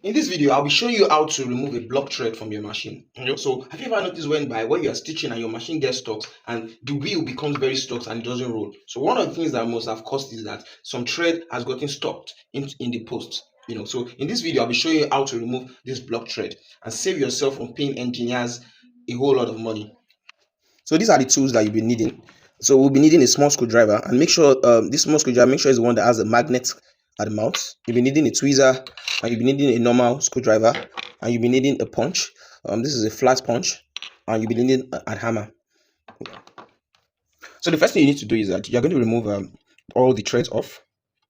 In this video, I'll be showing you how to remove a block thread from your machine. So have you ever noticed when you are stitching and your machine gets stuck and the wheel becomes very stuck and it doesn't roll? So one of the things that must have caused is that some thread has gotten stuck in the post. So in this video, I'll be showing you how to remove this block thread and save yourself from paying engineers a whole lot of money. So these are the tools that you'll be needing. So we'll be needing a small screwdriver, and make sure this small screwdriver, make sure it's the one that has a magnet at the mouth. You'll be needing a tweezer, and you'll be needing a normal screwdriver, and you'll be needing a punch. This is a flat punch, and you'll be needing a hammer. So the first thing you need to do is that you're going to remove all the threads off.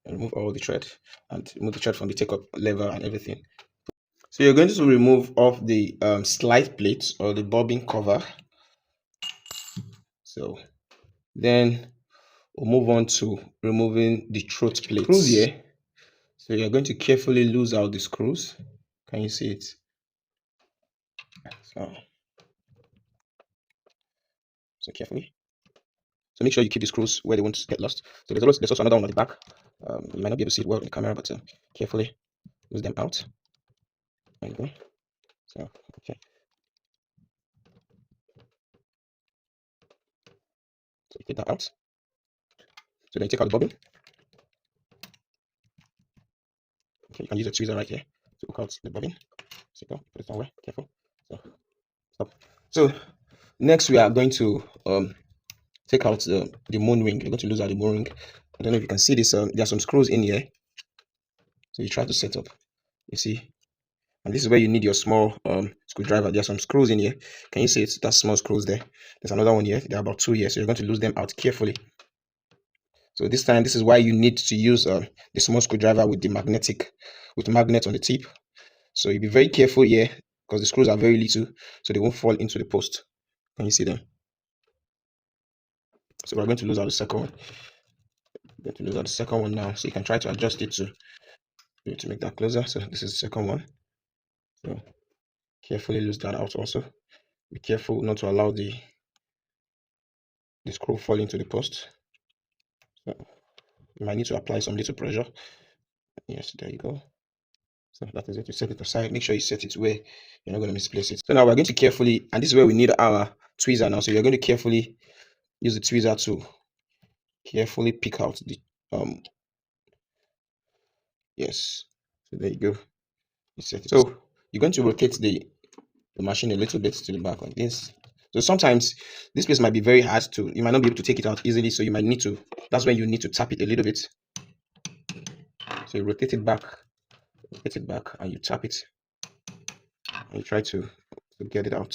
Remove all the thread and remove the thread from the take-up lever and everything. So you're going to remove off the slide plate or the bobbin cover. So then we'll move on to removing the throat plates. Screws here. So you're going to carefully lose out the screws. Can you see it? So carefully. So make sure you keep the screws where they won't get lost. So there's also another one on the back. You might not be able to see it well in the camera, but carefully lose them out. There you go. So okay. So you take that out. So then you take out the bobbin. Okay, you can use a tweezer right here to hook out the bobbin. So go, put it somewhere. Careful. So stop. So next we are going to take out the moon ring. You're going to lose out the moon ring. I don't know if you can see this. There are some screws in here. So you try to set up. You see, and this is where you need your small screwdriver. There are some screws in here. Can you see it? That small screws there. There's another one here. There are about 2 here. So you're going to lose them out carefully. So this time, this is why you need to use the small screwdriver with the magnet on the tip. So you be very careful here because the screws are very little, so they won't fall into the post. Can you see them? So we're going to lose out the second one. We're going to lose out the second one now. So you can try to adjust it to make that closer. So this is the second one. So carefully lose that out also. Be careful not to allow the screw fall into the post. So you might need to apply some little pressure. Yes, there you go. So that is it. You set it aside. Make sure you set it where you're not going to misplace it. So now we're going to carefully, and this is where we need our tweezer now. So you're going to carefully use the tweezer to carefully pick out the yes. So there you go. You set it. So you're going to rotate the machine a little bit to the back like this. So sometimes this place might be very hard to, you might not be able to take it out easily. So you might need to, that's when you need to tap it a little bit. So you rotate it back, and you tap it. And you try to get it out.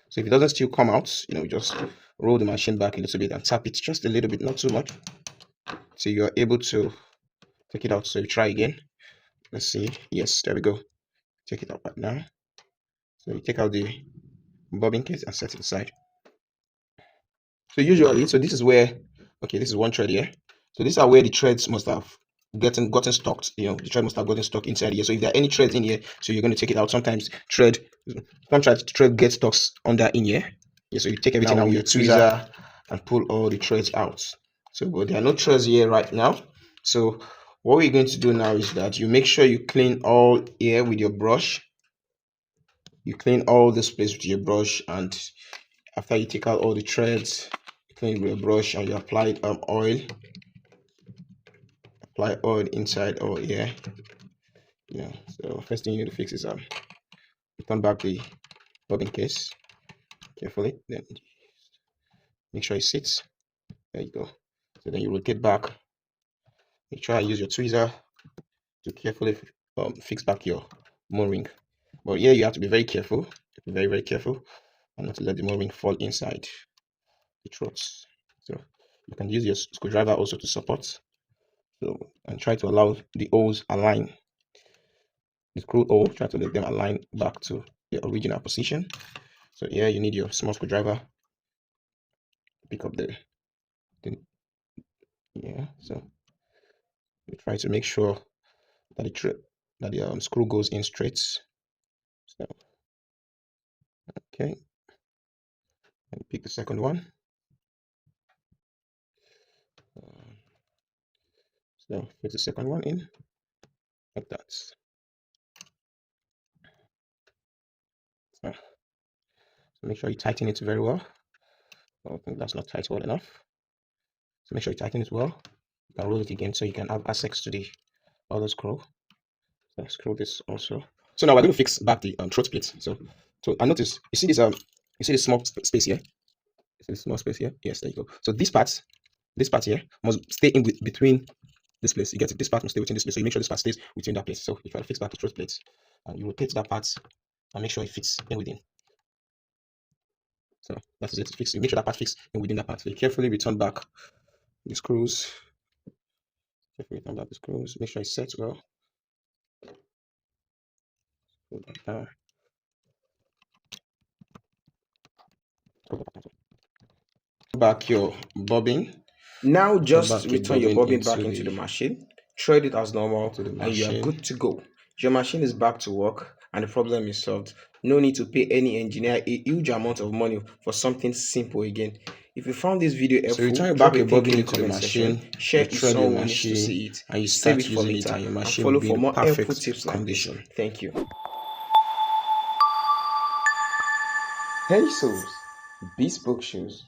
So if it doesn't still come out, just roll the machine back a little bit and tap it just a little bit, not too much. So you're able to take it out. So you try again. Let's see. Yes, there we go. Take it out right now. So you take out the bobbin case and set it aside. So usually, so this is where, okay, this is one thread here. So these are where the threads must have gotten stuck. The thread must have gotten stuck inside here. So if there are any threads in here, so you're going to take it out. Sometimes thread gets stuck under in here. Yeah, so you take everything out with your tweezer and pull all the threads out. So but there are no threads here right now. So what we're going to do now is that you make sure you clean all here with your brush. You clean all this place with your brush, and after you take out all the threads, you clean with your brush and you apply oil. Apply oil inside or here. So first thing you need to fix is turn back the bobbin case carefully. Then make sure it sits. There you go. So then you rotate back. Make sure I use your tweezer to carefully fix back your moon ring. But here you have to be very careful, very, very careful, and not to let the moon ring fall inside the throats. So you can use your screwdriver also to support. So and try to allow the holes align. The screw hole, try to let them align back to the original position. So here you need your small screwdriver to pick up the yeah. So you try to make sure that the screw goes in straight. So okay, and pick the second one. So put the second one in like that. So make sure you tighten it very well. I think that's not tight well enough. So make sure you tighten it well. You can roll it again so you can have access to the other screw. So screw this also. So now we're going to fix back the throat plate. So I notice you see this small space here. You see this small space here? Yes, there you go. So this part here must stay in between this place. You get it. This part must stay within this place. So you make sure this part stays within that place. So if you fix back the throat plate, and you rotate that part and make sure it fits in within. So that is it. Fix. You make sure that part fits in within that part. So you carefully return back the screws. Carefully return back the screws. Make sure it's set well. Hold that down. Back your bobbin. Now Put just back your return your bobbin back into into the machine, thread it as normal, the and you are machine. good to go. Your machine is back to work and the problem is solved. No need to pay any engineer a huge amount of money for something simple again. If you found this video So you helpful, return drop back a your thank you bobbin in the into the comment section, machine, share you it with thread your someone who needs to machine, see it, and you save start it for using it, later, and your and machine follow will be for in more helpful perfect tips like this. condition. Thank you. Hey Souls, Bespoke Shoes.